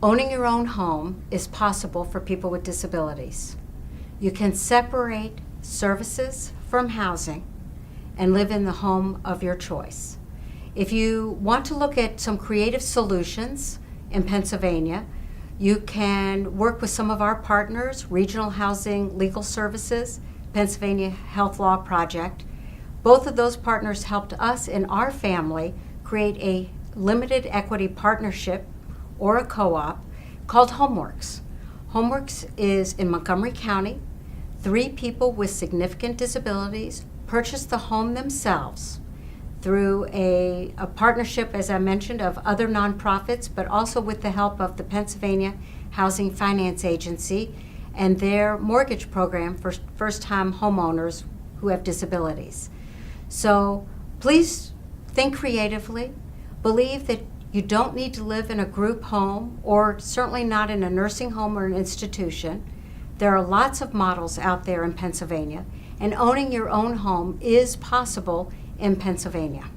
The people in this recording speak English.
Owning your own home is possible for people with disabilities. You can separate services from housing and live in the home of your choice. If you want to look at some creative solutions in Pennsylvania, you can work with some of our partners, Regional Housing Legal Services, Pennsylvania Health Law Project. Both of those partners helped us and our family create a limited equity partnership or a co-op called HomeWorks. HomeWorks is in Montgomery County. 3 people with significant disabilities purchased the home themselves through a partnership, as I mentioned, of other nonprofits, but also with the help of the Pennsylvania Housing Finance Agency and their mortgage program for first-time homeowners who have disabilities. So please think creatively. Believe that you don't need to live in a group home, or certainly not in a nursing home or an institution. There are lots of models out there in Pennsylvania, and owning your own home is possible in Pennsylvania.